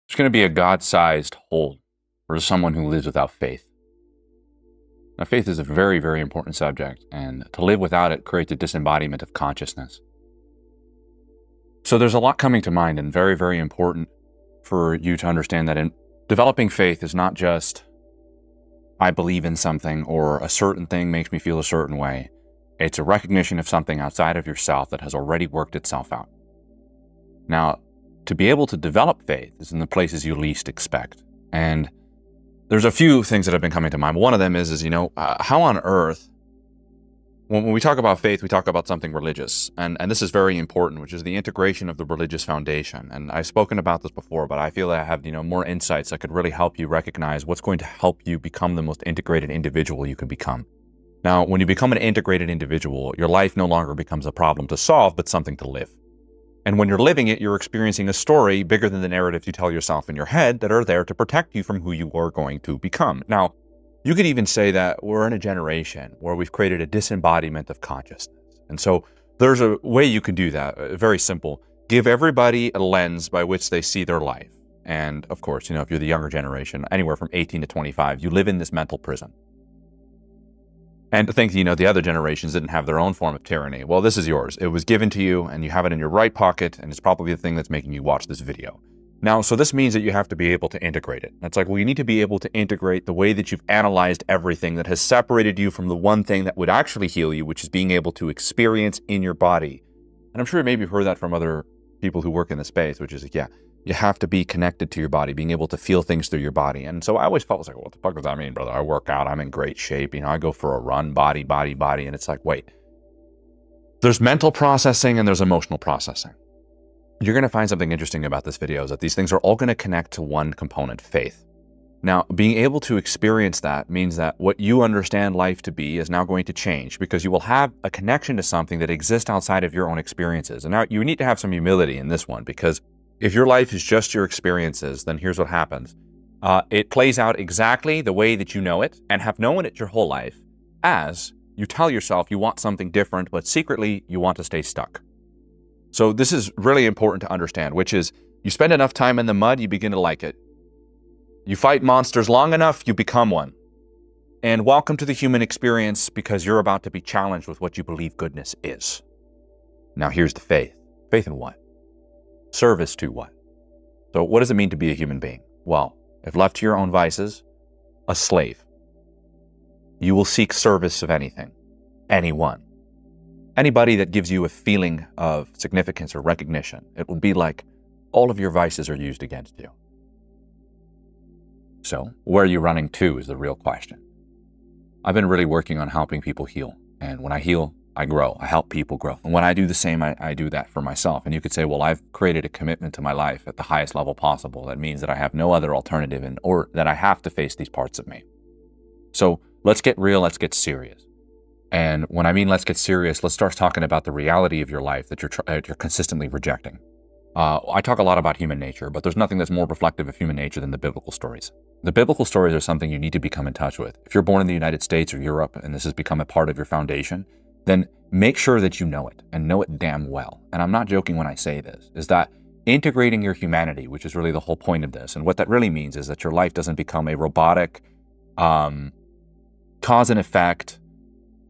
There's going to be a God-sized hole for someone who lives without faith. Now, faith is a very, very important subject, and to live without it creates a disembodiment of consciousness. So there's a lot coming to mind, and very, very important for you to understand that in developing faith is not just, I believe in something or a certain thing makes me feel a certain way. It's a recognition of something outside of yourself that has already worked itself out. Now, to be able to develop faith is in the places you least expect. And there's a few things that have been coming to mind. One of them is how on earth, when we talk about faith, we talk about something religious. And this is very important, which is the integration of the religious foundation. And I've spoken about this before, but I feel that I have, more insights that could really help you recognize what's going to help you become the most integrated individual you can become. Now, when you become an integrated individual, your life no longer becomes a problem to solve, but something to live. And when you're living it, you're experiencing a story bigger than the narratives you tell yourself in your head that are there to protect you from who you are going to become. Now, you could even say that we're in a generation where we've created a disembodiment of consciousness. And so there's a way you can do that, very simple. Give everybody a lens by which they see their life. And of course, if you're the younger generation, anywhere from 18 to 25, you live in this mental prison. And to think, the other generations didn't have their own form of tyranny. Well, this is yours. It was given to you, and you have it in your right pocket, and it's probably the thing that's making you watch this video. Now, so this means that you have to be able to integrate it. It's like, well, you need to be able to integrate the way that you've analyzed everything that has separated you from the one thing that would actually heal you, which is being able to experience in your body. And I'm sure maybe you've heard that from other people who work in the space, which is, you have to be connected to your body, being able to feel things through your body. And so I always felt like, what the fuck does that mean, brother? I work out, I'm in great shape. I go for a run, body. And it's like, wait, there's mental processing and there's emotional processing. You're going to find something interesting about this video is that these things are all going to connect to one component, faith. Now, being able to experience that means that what you understand life to be is now going to change because you will have a connection to something that exists outside of your own experiences. And now you need to have some humility in this one because if your life is just your experiences, then here's what happens. It plays out exactly the way that you know it and have known it your whole life as you tell yourself you want something different, but secretly you want to stay stuck. So this is really important to understand, which is you spend enough time in the mud, you begin to like it. You fight monsters long enough, you become one. And welcome to the human experience because you're about to be challenged with what you believe goodness is. Now here's the faith. Faith in what? Service to what? So what does it mean to be a human being? Well, if left to your own vices, a slave. You will seek service of anything, anyone. Anybody that gives you a feeling of significance or recognition, it will be like all of your vices are used against you. So where are you running to is the real question. I've been really working on helping people heal. And when I heal, I grow. I help people grow. And when I do the same, I do that for myself. And you could say, well, I've created a commitment to my life at the highest level possible. That means that I have no other alternative or that I have to face these parts of me. So let's get real. Let's get serious. And when I mean let's get serious, let's start talking about the reality of your life that you're consistently rejecting. I talk a lot about human nature, but there's nothing that's more reflective of human nature than the biblical stories. The biblical stories are something you need to become in touch with. If you're born in the United States or Europe and this has become a part of your foundation, then make sure that you know it and know it damn well. And I'm not joking when I say this, is that integrating your humanity, which is really the whole point of this. And what that really means is that your life doesn't become a robotic, cause and effect,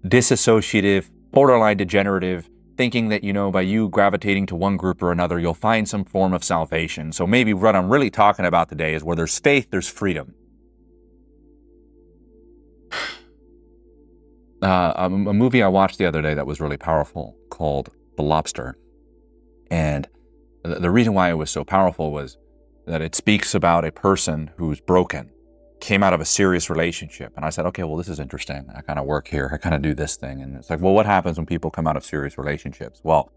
disassociative, borderline degenerative, thinking that, by you gravitating to one group or another, you'll find some form of salvation. So maybe what I'm really talking about today is where there's faith, there's freedom. A movie I watched the other day that was really powerful called The Lobster. And the reason why it was so powerful was that it speaks about a person who's broken, came out of a serious relationship. And I said, okay, well, this is interesting. I kind of work here. I kind of do this thing. And it's like, well, what happens when people come out of serious relationships? Well,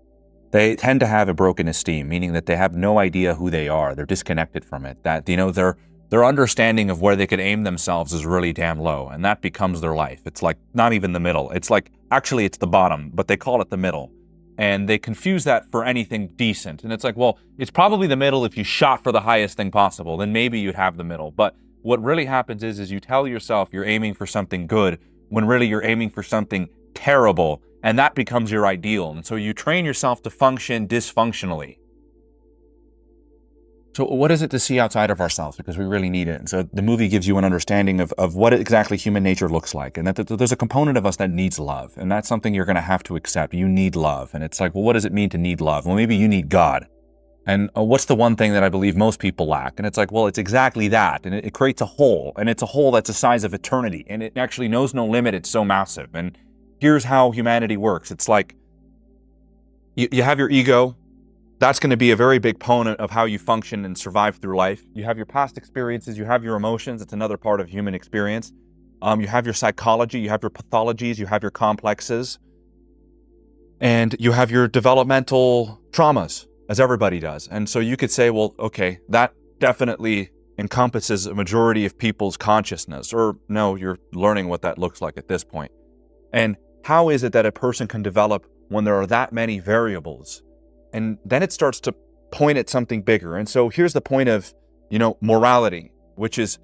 they tend to have a broken esteem, meaning that they have no idea who they are. They're disconnected from it. That, their understanding of where they could aim themselves is really damn low. And that becomes their life. It's like not even the middle. It's like, actually, it's the bottom, but they call it the middle. And they confuse that for anything decent. And it's like, well, it's probably the middle if you shot for the highest thing possible. Then maybe you'd have the middle. But what really happens is you tell yourself you're aiming for something good when really you're aiming for something terrible. And that becomes your ideal. And so you train yourself to function dysfunctionally. So what is it to see outside of ourselves? Because we really need it. And so the movie gives you an understanding of what exactly human nature looks like. And that there's a component of us that needs love. And that's something you're going to have to accept. You need love. And it's like, well, what does it mean to need love? Well, maybe you need God. And what's the one thing that I believe most people lack? And it's like, well, it's exactly that. And it creates a hole. And it's a hole that's the size of eternity. And it actually knows no limit. It's so massive. And here's how humanity works. It's like you have your ego. That's going to be a very big component of how you function and survive through life. You have your past experiences, you have your emotions. It's another part of human experience. You have your psychology, you have your pathologies, you have your complexes, and you have your developmental traumas, as everybody does. And so you could say, well, okay, that definitely encompasses a majority of people's consciousness. Or no, you're learning what that looks like at this point. And how is it that a person can develop when there are that many variables? And then it starts to point at something bigger. And so here's the point of, morality, which is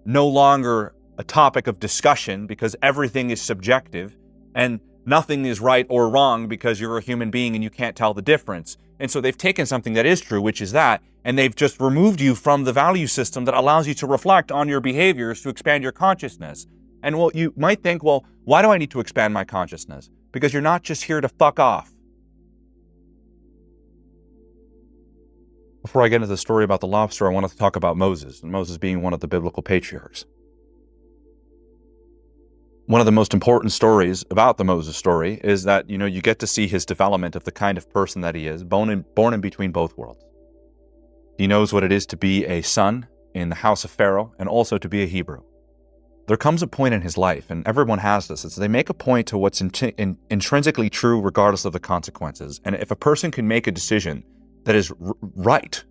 no longer a topic of discussion because everything is subjective and nothing is right or wrong because you're a human being and you can't tell the difference. And so they've taken something that is true, which is that, and they've just removed you from the value system that allows you to reflect on your behaviors to expand your consciousness. And well, you might think, well, why do I need to expand my consciousness? Because you're not just here to fuck off. Before I get into the story about the lobster, I wanted to talk about Moses, and Moses being one of the biblical patriarchs. One of the most important stories about the Moses story is that, you get to see his development of the kind of person that he is, born in between both worlds. He knows what it is to be a son in the house of Pharaoh and also to be a Hebrew. There comes a point in his life, and everyone has this, is they make a point to what's intrinsically true regardless of the consequences. And if a person can make a decision that is right,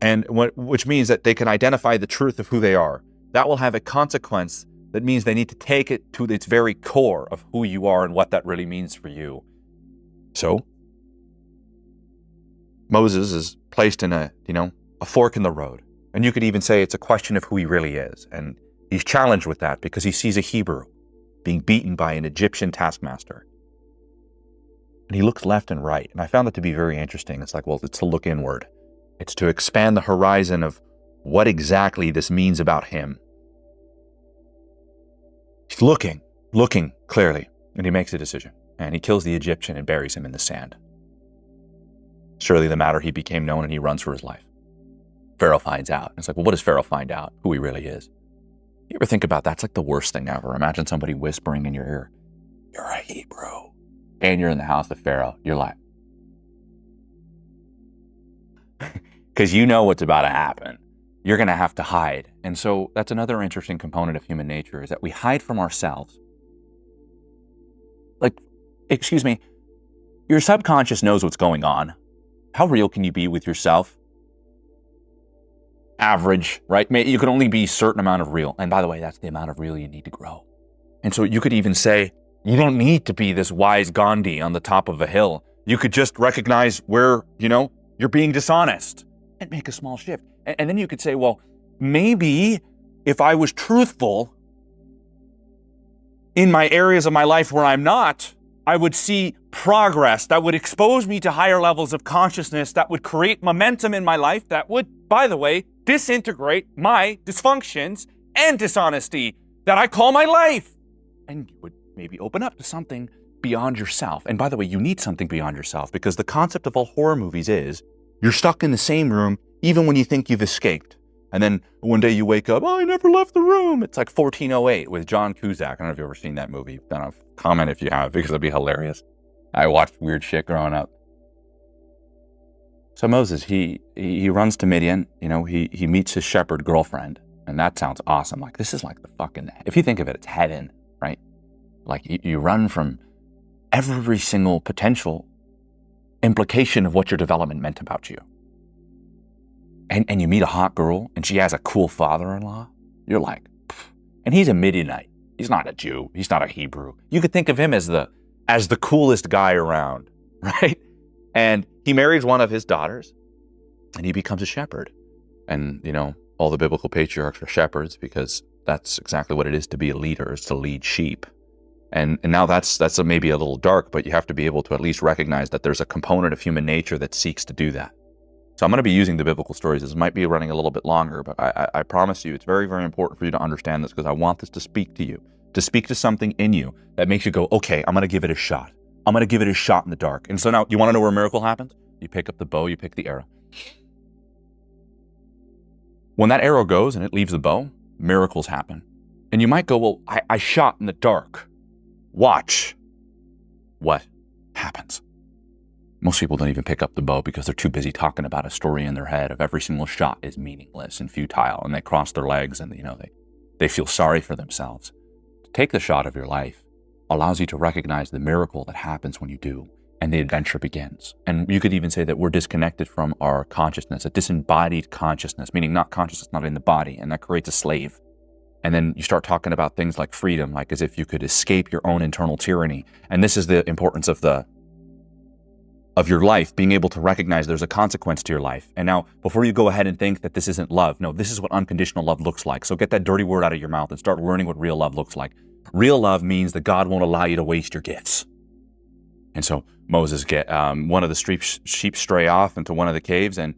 and which means that they can identify the truth of who they are, that will have a consequence that means they need to take it to its very core of who you are and what that really means for you. So, Moses is placed in a fork in the road. And you could even say it's a question of who he really is. And he's challenged with that because he sees a Hebrew being beaten by an Egyptian taskmaster. And he looks left and right. And I found that to be very interesting. It's like, well, it's to look inward. It's to expand the horizon of what exactly this means about him. He's looking clearly, and he makes a decision. And he kills the Egyptian and buries him in the sand. Surely the matter he became known, and he runs for his life. Pharaoh finds out. It's like, well, what does Pharaoh find out? Who he really is. You ever think about that? It's like the worst thing ever. Imagine somebody whispering in your ear, "You're a Hebrew." And you're in the house of Pharaoh. You're like, because you know what's about to happen. You're going to have to hide. And so that's another interesting component of human nature, is that we hide from ourselves. Like, excuse me, your subconscious knows what's going on. How real can you be with yourself? Average, right? You can only be a certain amount of real. And by the way, that's the amount of real you need to grow. And so you could even say, you don't need to be this wise Gandhi on the top of a hill. You could just recognize where, you're being dishonest and make a small shift. And then you could say, well, maybe if I was truthful in my areas of my life where I'm not, I would see progress that would expose me to higher levels of consciousness, that would create momentum in my life, that would, by the way, disintegrate my dysfunctions and dishonesty that I call my life. And you would maybe open up to something beyond yourself. And by the way, you need something beyond yourself, because the concept of all horror movies is you're stuck in the same room even when you think you've escaped. And then one day you wake up, I never left the room. It's like 1408 with John Cusack. I don't know if you've ever seen that movie. Don't comment if you have, because it'd be hilarious. I watched weird shit growing up. So Moses, he runs to Midian. He meets his shepherd girlfriend. And that sounds awesome. Like, this is like the fucking, if you think of it, it's heaven, right? Like, you run from every single potential implication of what your development meant about you. And you meet a hot girl, and she has a cool father-in-law. You're like, pfft. And he's a Midianite. He's not a Jew. He's not a Hebrew. You could think of him as the coolest guy around, right? And he marries one of his daughters, and he becomes a shepherd. And, all the biblical patriarchs are shepherds, because that's exactly what it is to be a leader, is to lead sheep. And now that's maybe a little dark, but you have to be able to at least recognize that there's a component of human nature that seeks to do that. So I'm going to be using the biblical stories. This might be running a little bit longer, but I promise you it's very, very important for you to understand this, because I want this to speak to you, to speak to something in you that makes you go, okay, I'm going to give it a shot. I'm going to give it a shot in the dark. And so now, you want to know where a miracle happens? You pick up the bow, you pick the arrow. When that arrow goes and it leaves the bow, miracles happen. And you might go, well, I shot in the dark. Watch what happens. Most people don't even pick up the bow because they're too busy talking about a story in their head of every single shot is meaningless and futile, and they cross their legs and they feel sorry for themselves. To take the shot of your life allows you to recognize the miracle that happens when you do, and the adventure begins. And you could even say that we're disconnected from our consciousness, a disembodied consciousness, meaning not consciousness, not in the body, and that creates a slave. And then you start talking about things like freedom, like as if you could escape your own internal tyranny. And this is the importance of your life, being able to recognize there's a consequence to your life. And now, before you go ahead and think that this isn't love, no, this is what unconditional love looks like. So get that dirty word out of your mouth and start learning what real love looks like. Real love means that God won't allow you to waste your gifts. And so Moses one of the sheep stray off into one of the caves, and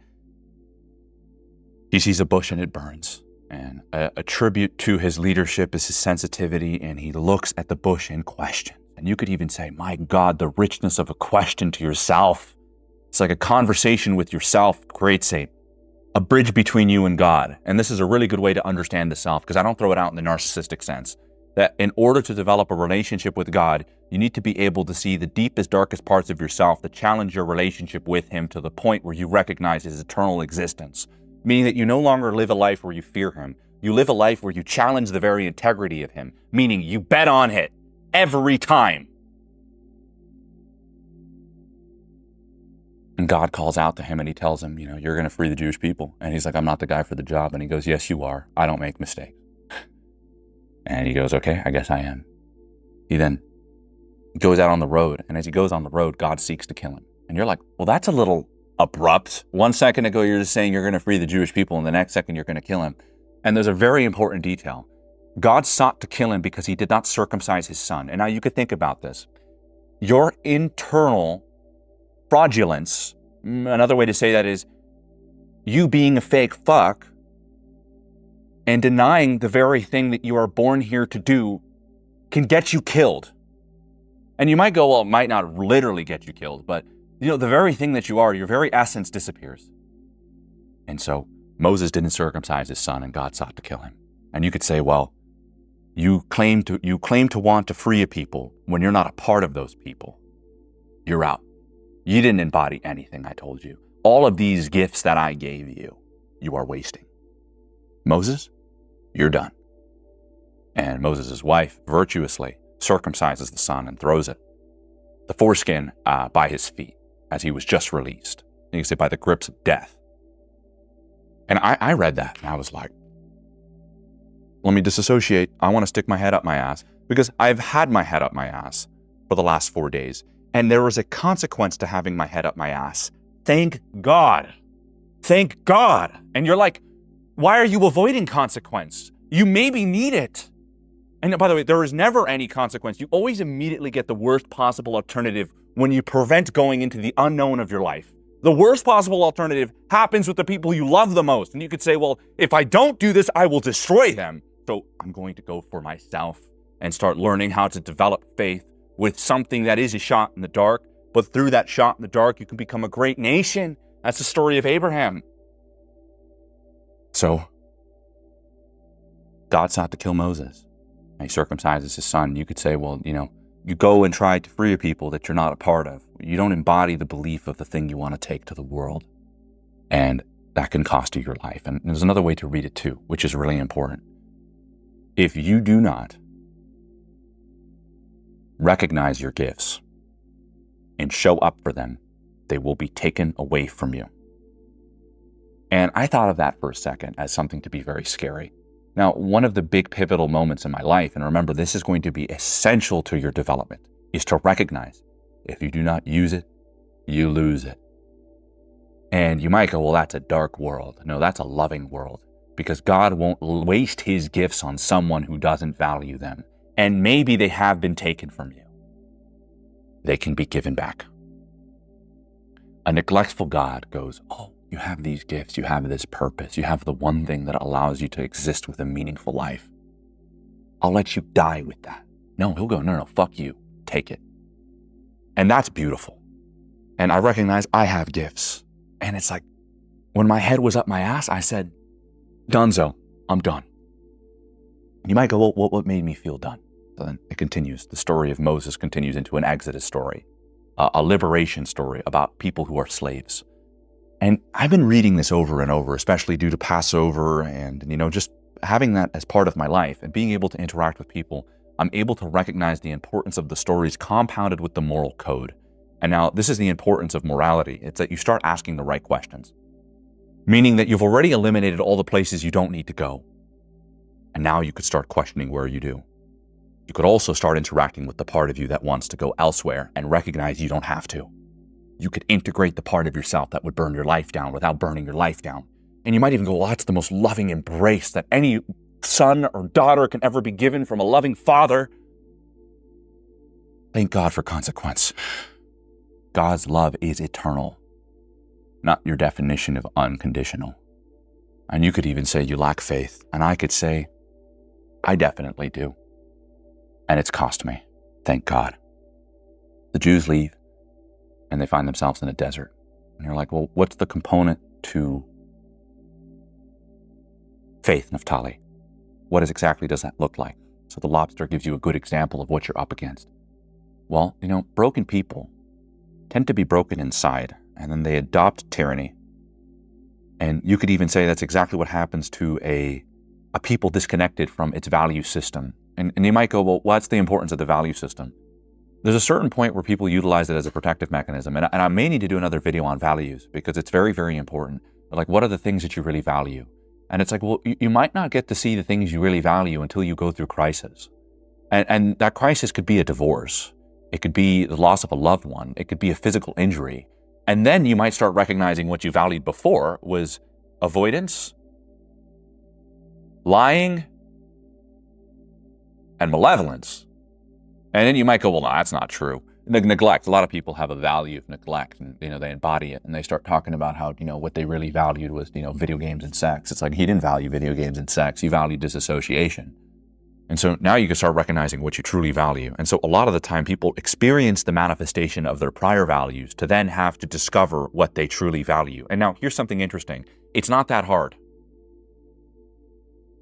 he sees a bush and it burns. And a tribute to his leadership is his sensitivity, and he looks at the bush in question. And you could even say, my God, the richness of a question to yourself. It's like a conversation with yourself creates a bridge between you and God. And this is a really good way to understand the self, because I don't throw it out in the narcissistic sense. That in order to develop a relationship with God, you need to be able to see the deepest, darkest parts of yourself that challenge your relationship with Him to the point where you recognize His eternal existence. Meaning that you no longer live a life where you fear Him. You live a life where you challenge the very integrity of Him. Meaning you bet on it every time. And God calls out to him and he tells him, you're going to free the Jewish people. And he's like, I'm not the guy for the job. And he goes, yes, you are. I don't make mistakes. And he goes, okay, I guess I am. He then goes out on the road. And as he goes on the road, God seeks to kill him. And you're like, well, that's a little abrupt. 1 second ago, you're just saying you're going to free the Jewish people. And the next second, you're going to kill him. And there's a very important detail. God sought to kill him because he did not circumcise his son. And now you could think about this. Your internal fraudulence, another way to say that is you being a fake fuck and denying the very thing that you are born here to do can get you killed. And you might go, well, it might not literally get you killed, but the very thing that you are, your very essence disappears. And so Moses didn't circumcise his son and God sought to kill him. And you could say, well, you claim to want to free a people when you're not a part of those people. You're out. You didn't embody anything I told you. All of these gifts that I gave you, you are wasting. Moses, you're done. And Moses' wife virtuously circumcises the son and throws it, the foreskin by his feet as he was just released. You can say by the grips of death. And I read that and I was like, let me disassociate. I want to stick my head up my ass because I've had my head up my ass for the last 4 days. And there was a consequence to having my head up my ass. Thank God. Thank God. And you're like, why are you avoiding consequence? You maybe need it. And by the way, there is never any consequence. You always immediately get the worst possible alternative when you prevent going into the unknown of your life. The worst possible alternative happens with the people you love the most. And you could say, well, if I don't do this, I will destroy them. So I'm going to go for myself and start learning how to develop faith with something that is a shot in the dark. But through that shot in the dark, you can become a great nation. That's the story of Abraham. So God sought to kill Moses. And he circumcises his son. You could say, well, you go and try to free a people that you're not a part of. You don't embody the belief of the thing you want to take to the world. And that can cost you your life. And there's another way to read it too, which is really important. If you do not recognize your gifts and show up for them, they will be taken away from you. And I thought of that for a second as something to be very scary. Now, one of the big pivotal moments in my life, and remember, this is going to be essential to your development, is to recognize if you do not use it, you lose it. And you might go, well, that's a dark world. No, that's a loving world. Because God won't waste his gifts on someone who doesn't value them. And maybe they have been taken from you. They can be given back. A neglectful God goes, oh You have these gifts, you have this purpose, you have the one thing that allows you to exist with a meaningful life. I'll let you die with that. No, he'll go, no, fuck you, take it. And that's beautiful. And I recognize I have gifts. And it's like, when my head was up my ass, I said, Dunzo, I'm done. You might go, well, what made me feel done? So then it continues. The story of Moses continues into an Exodus story, a liberation story about people who are slaves. And I've been reading this over and over, especially due to Passover and, just having that as part of my life and being able to interact with people. I'm able to recognize the importance of the stories compounded with the moral code. And now this is the importance of morality. It's that you start asking the right questions, meaning that you've already eliminated all the places you don't need to go. And now you could start questioning where you do. You could also start interacting with the part of you that wants to go elsewhere and recognize you don't have to. You could integrate the part of yourself that would burn your life down without burning your life down. And you might even go, well, that's the most loving embrace that any son or daughter can ever be given from a loving father. Thank God for consequence. God's love is eternal, not your definition of unconditional. And you could even say you lack faith, and I could say, I definitely do. And it's cost me, thank God. The Jews leave, and they find themselves in a desert. And you're like, well, what's the component to faith, Naftali? What exactly does that look like? So the lobster gives you a good example of what you're up against. Well, broken people tend to be broken inside, and then they adopt tyranny. And you could even say that's exactly what happens to a people disconnected from its value system. And you might go, well, what's the importance of the value system? There's a certain point where people utilize it as a protective mechanism. And I may need to do another video on values because it's very, very important. But like, what are the things that you really value? And it's like, well, you might not get to see the things you really value until you go through crisis. And that crisis could be a divorce. It could be the loss of a loved one. It could be a physical injury. And then you might start recognizing what you valued before was avoidance, lying, and malevolence. And then you might go, well, no, that's not true. Neglect. A lot of people have a value of neglect, and they embody it, and they start talking about how what they really valued was video games and sex. It's like he didn't value video games and sex. He valued disassociation. And so now you can start recognizing what you truly value. And so a lot of the time people experience the manifestation of their prior values to then have to discover what they truly value. And now here's something interesting. It's not that hard.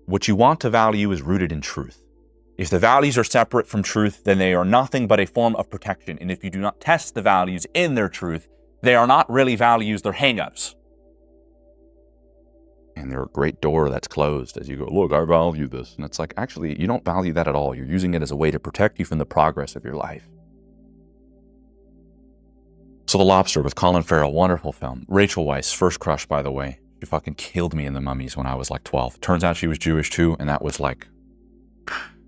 What you want to value is rooted in truth. If the values are separate from truth, then they are nothing but a form of protection. And if you do not test the values in their truth, they are not really values, they're hang-ups. And they're a great door that's closed as you go, look, I value this. And it's like, actually, you don't value that at all. You're using it as a way to protect you from the progress of your life. So The Lobster with Colin Farrell, wonderful film. Rachel Weisz, first crush, by the way. She fucking killed me in The Mummies when I was like 12. Turns out she was Jewish too, and that was like...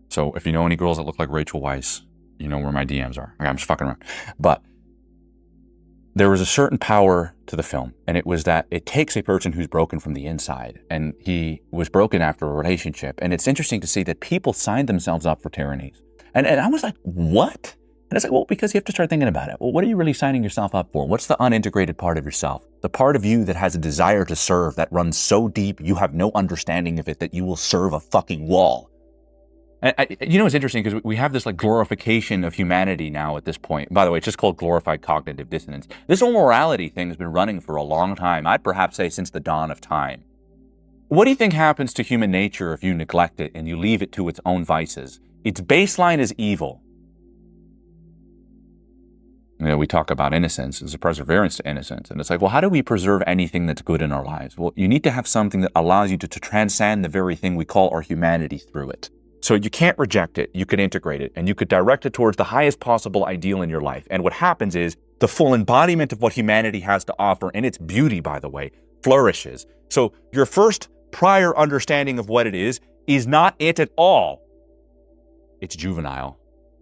So if you know any girls that look like Rachel Weisz, you know where my DMs are. I'm just fucking around. But there was a certain power to the film, and it was that it takes a person who's broken from the inside, and he was broken after a relationship. And it's interesting to see that people signed themselves up for tyrannies. And I was like, what? And it's like, well, because you have to start thinking about it. Well, what are you really signing yourself up for? What's the unintegrated part of yourself? The part of you that has a desire to serve that runs so deep you have no understanding of it that you will serve a fucking wall. And it's interesting because we have this like glorification of humanity now at this point. By the way, it's just called glorified cognitive dissonance. This whole morality thing has been running for a long time. I'd perhaps say since the dawn of time. What do you think happens to human nature if you neglect it and you leave it to its own vices? Its baseline is evil. We talk about innocence as a perseverance to innocence. And it's like, well, how do we preserve anything that's good in our lives? Well, you need to have something that allows you to transcend the very thing we call our humanity through it. So you can't reject it, you could integrate it, and you could direct it towards the highest possible ideal in your life. And what happens is the full embodiment of what humanity has to offer, and its beauty, by the way, flourishes. So your first prior understanding of what it is not it at all. It's juvenile.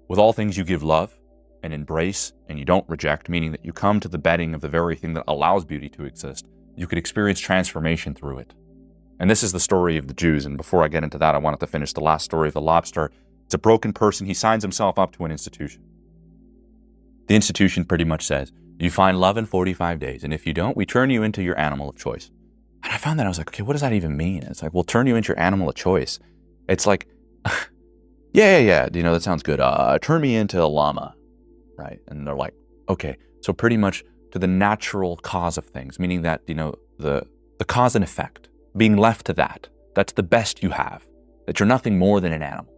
With all things you give love and embrace, and you don't reject, meaning that you come to the bedding of the very thing that allows beauty to exist. You could experience transformation through it. And this is the story of the Jews. And before I get into that, I wanted to finish the last story of the lobster. It's a broken person. He signs himself up to an institution. The institution pretty much says, You find love in 45 days. And if you don't, we turn you into your animal of choice. And I found that I was like, okay, what does that even mean? It's like, we'll turn you into your animal of choice. It's like, yeah. That sounds good. Turn me into a llama, right? And they're like, okay. So pretty much to the natural cause of things, meaning that, the cause and effect, being left to that. That's the best you have, that you're nothing more than an animal.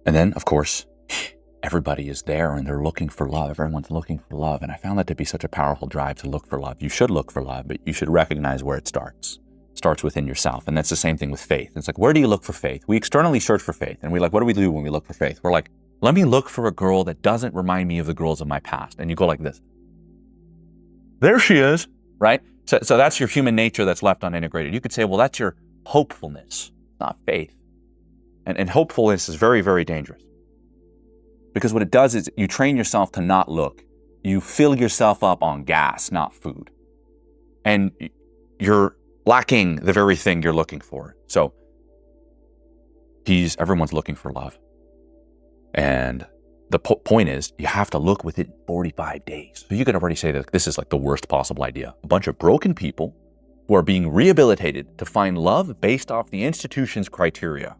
And then, of course, everybody is there and they're looking for love. Everyone's looking for love. And I found that to be such a powerful drive to look for love. You should look for love, but you should recognize where it starts. It starts within yourself. And that's the same thing with faith. It's like, where do you look for faith? We externally search for faith. And what do we do when we look for faith? We're like, let me look for a girl that doesn't remind me of the girls of my past. And you go like this. There she is, right? So that's your human nature that's left unintegrated. You could say, well, that's your hopefulness, not faith. And hopefulness is very, very dangerous. Because what it does is you train yourself to not look. You fill yourself up on gas, not food. And you're lacking the very thing you're looking for. So everyone's looking for love. And the point is, you have to look within 45 days. So you could already say that this is like the worst possible idea. A bunch of broken people who are being rehabilitated to find love based off the institution's criteria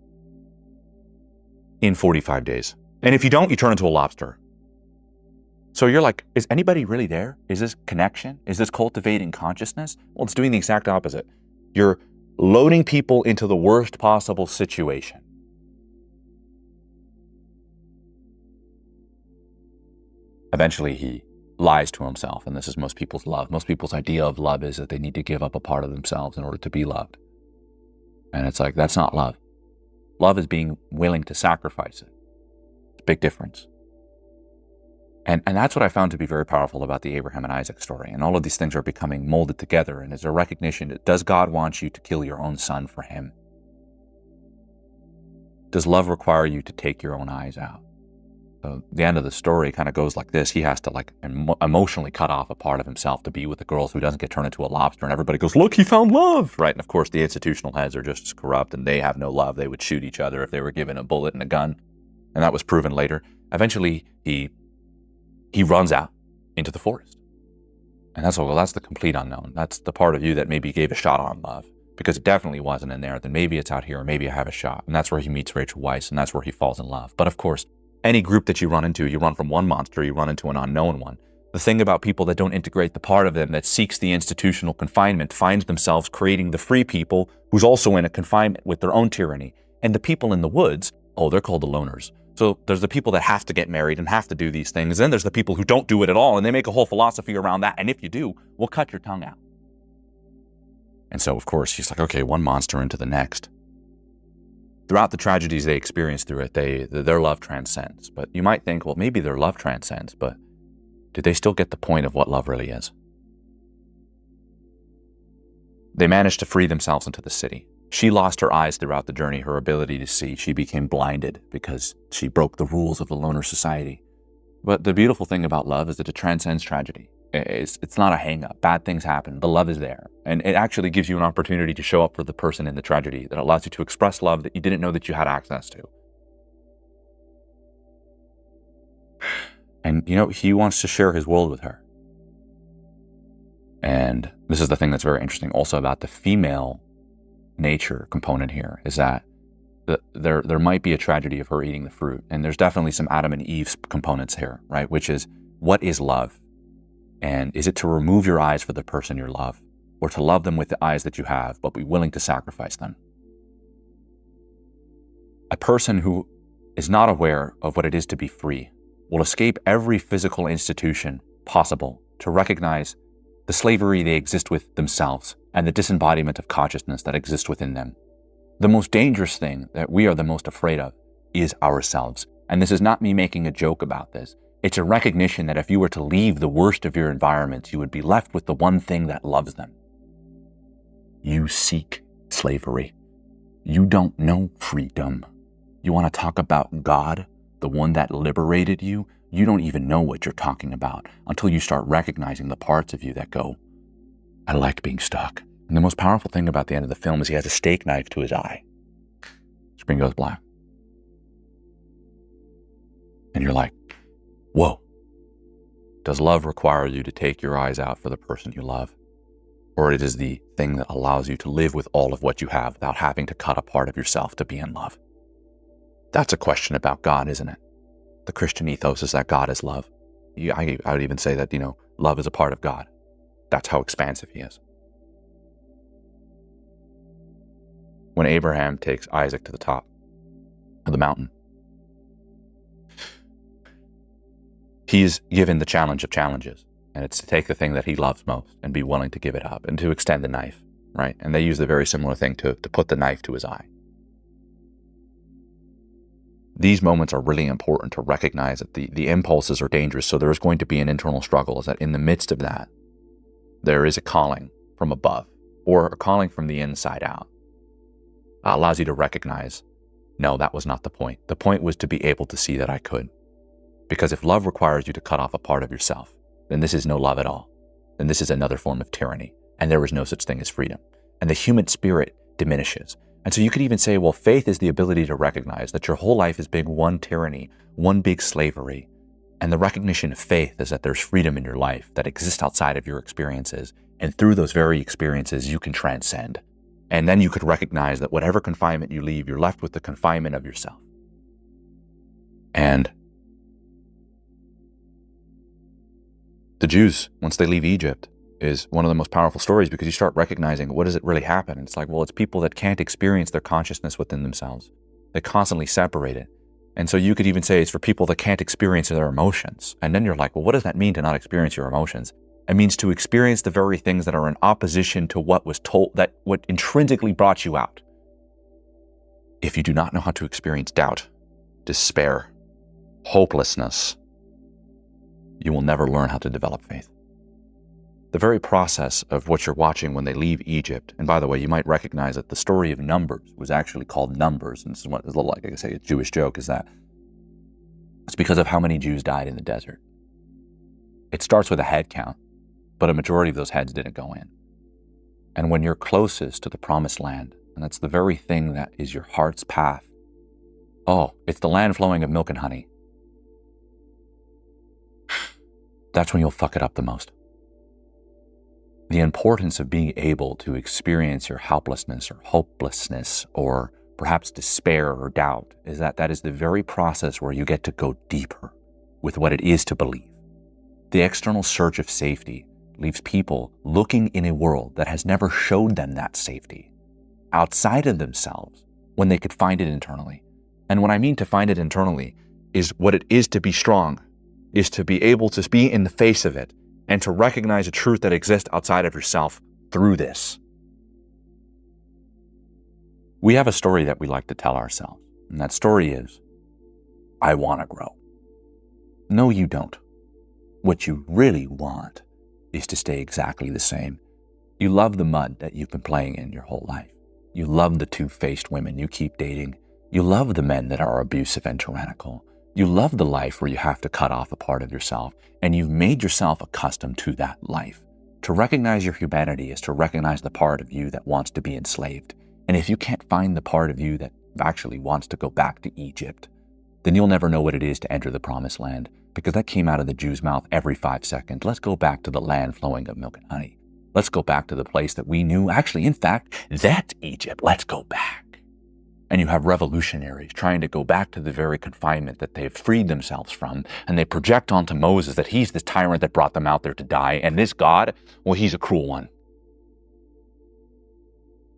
in 45 days. And if you don't, you turn into a lobster. So you're like, is anybody really there? Is this connection? Is this cultivating consciousness? Well, it's doing the exact opposite. You're loading people into the worst possible situation. Eventually, he lies to himself, and this is most people's love. Most people's idea of love is that they need to give up a part of themselves in order to be loved. And it's like, that's not love. Love is being willing to sacrifice it. It's a big difference. And that's what I found to be very powerful about the Abraham and Isaac story. And all of these things are becoming molded together, and there's a recognition that, does God want you to kill your own son for him? Does love require you to take your own eyes out? So the end of the story kind of goes like this. He has to emotionally cut off a part of himself to be with the girl so he doesn't get turned into a lobster. And everybody goes, look, he found love, right? And of course, the institutional heads are just as corrupt and they have no love. They would shoot each other if they were given a bullet and a gun. And that was proven later. Eventually, he runs out into the forest. And that's the complete unknown. That's the part of you that maybe gave a shot on love, because it definitely wasn't in there. Then maybe it's out here, or maybe I have a shot. And that's where he meets Rachel Weisz, and that's where he falls in love. But of course, any group that you run into, you run from one monster, you run into an unknown one. The thing about people that don't integrate the part of them that seeks the institutional confinement finds themselves creating the free people who's also in a confinement with their own tyranny. And the people in the woods, they're called the loners. So there's the people that have to get married and have to do these things. Then there's the people who don't do it at all, and they make a whole philosophy around that. And if you do, we'll cut your tongue out. And so, of course, she's like, okay, one monster into the next. Throughout the tragedies they experience through it, their love transcends. But you might think, well, maybe their love transcends, but do they still get the point of what love really is? They managed to free themselves into the city. She lost her eyes throughout the journey, her ability to see. She became blinded because she broke the rules of the loner society. But the beautiful thing about love is that it transcends tragedy. It's not a hang-up. Bad things happen. The love is there. And it actually gives you an opportunity to show up for the person in the tragedy that allows you to express love that you didn't know that you had access to. And, he wants to share his world with her. And this is the thing that's very interesting also about the female nature component here, is that there might be a tragedy of her eating the fruit. And there's definitely some Adam and Eve components here, right? Which is, what is love? And is it to remove your eyes for the person you love, or to love them with the eyes that you have, but be willing to sacrifice them? A person who is not aware of what it is to be free will escape every physical institution possible to recognize the slavery they exist with themselves and the disembodiment of consciousness that exists within them. The most dangerous thing that we are the most afraid of is ourselves. And this is not me making a joke about this. It's a recognition that if you were to leave the worst of your environments, you would be left with the one thing that loves them. You seek slavery. You don't know freedom. You want to talk about God, the one that liberated you? You don't even know what you're talking about until you start recognizing the parts of you that go, I like being stuck. And the most powerful thing about the end of the film is he has a steak knife to his eye. Screen goes black. And you're like, whoa, Does love require you to take your eyes out for the person you love? Or it is the thing that allows you to live with all of what you have without having to cut a part of yourself to be in love? That's a question about God, isn't it? The Christian ethos is that God is love. I would even say that, love is a part of God. That's how expansive he is. When Abraham takes Isaac to the top of the mountain, he's given the challenge of challenges, and it's to take the thing that he loves most and be willing to give it up and to extend the knife, right? And they use the very similar thing to put the knife to his eye. These moments are really important to recognize that the impulses are dangerous, so there is going to be an internal struggle, is that in the midst of that, there is a calling from above, or a calling from the inside out. It allows you to recognize, no, that was not the point. The point was to be able to see that I could. Because if love requires you to cut off a part of yourself, then this is no love at all. Then this is another form of tyranny, and there is no such thing as freedom. And the human spirit diminishes. And so you could even say, well, faith is the ability to recognize that your whole life is being one tyranny, one big slavery. And the recognition of faith is that there's freedom in your life that exists outside of your experiences. And through those very experiences, you can transcend. And then you could recognize that whatever confinement you leave, you're left with the confinement of yourself. And the Jews, once they leave Egypt, is one of the most powerful stories, because you start recognizing, what does it really happen? And it's like, well, it's people that can't experience their consciousness within themselves. They constantly separate it. And so you could even say it's for people that can't experience their emotions. And then you're like, well, what does that mean to not experience your emotions? It means to experience the very things that are in opposition to what was told, that what intrinsically brought you out. If you do not know how to experience doubt, despair, hopelessness, you will never learn how to develop faith. The very process of what you're watching when they leave Egypt, and by the way, you might recognize that the story of Numbers was actually called Numbers, and this is what is a little like I say, a Jewish joke, is that it's because of how many Jews died in the desert. It starts with a head count, but a majority of those heads didn't go in. And when you're closest to the promised land, and that's the very thing that is your heart's path, it's the land flowing of milk and honey, that's when you'll fuck it up the most. The importance of being able to experience your helplessness or hopelessness or perhaps despair or doubt is that is the very process where you get to go deeper with what it is to believe. The external search of safety leaves people looking in a world that has never showed them that safety outside of themselves when they could find it internally. And what I mean to find it internally is what it is to be strong, is to be able to be in the face of it and to recognize a truth that exists outside of yourself through this. We have a story that we like to tell ourselves, and that story is, I want to grow. No, you don't. What you really want is to stay exactly the same. You love the mud that you've been playing in your whole life. You love the two-faced women you keep dating. You love the men that are abusive and tyrannical. You love the life where you have to cut off a part of yourself, and you've made yourself accustomed to that life. To recognize your humanity is to recognize the part of you that wants to be enslaved. And if you can't find the part of you that actually wants to go back to Egypt, then you'll never know what it is to enter the promised land, because that came out of the Jew's mouth every 5 seconds. Let's go back to the land flowing of milk and honey. Let's go back to the place that we knew. Actually, in fact, that's Egypt. Let's go back. And you have revolutionaries trying to go back to the very confinement that they've freed themselves from, and they project onto Moses that he's this tyrant that brought them out there to die, and this God, well, he's a cruel one.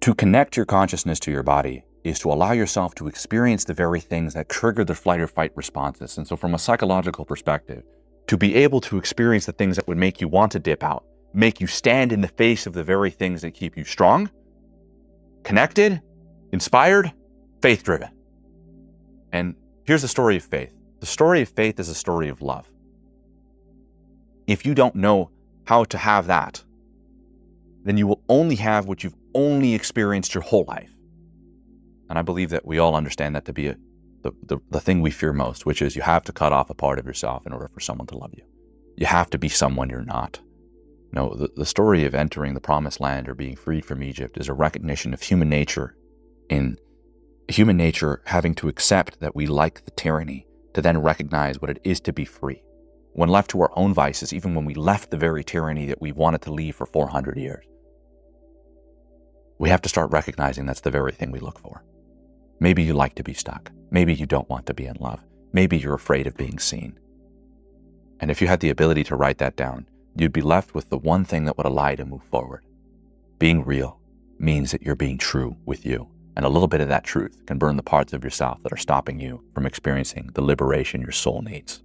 To connect your consciousness to your body is to allow yourself to experience the very things that trigger the flight or fight responses. And so from a psychological perspective, to be able to experience the things that would make you want to dip out, make you stand in the face of the very things that keep you strong, connected, inspired, faith-driven. And here's the story of faith. The story of faith is a story of love. If you don't know how to have that, then you will only have what you've only experienced your whole life. And I believe that we all understand that to be the thing we fear most, which is you have to cut off a part of yourself in order for someone to love you. You have to be someone you're not. No, the story of entering the promised land or being freed from Egypt is a recognition of human nature, in human nature having to accept that we like the tyranny, to then recognize what it is to be free. when left to our own vices, even when we left the very tyranny that we wanted to leave for 400 years. We have to start recognizing that's the very thing we look for. Maybe you like to be stuck. Maybe you don't want to be in love. Maybe you're afraid of being seen. And if you had the ability to write that down, you'd be left with the one thing that would allow you to move forward. Being real means that you're being true with you. And a little bit of that truth can burn the parts of yourself that are stopping you from experiencing the liberation your soul needs.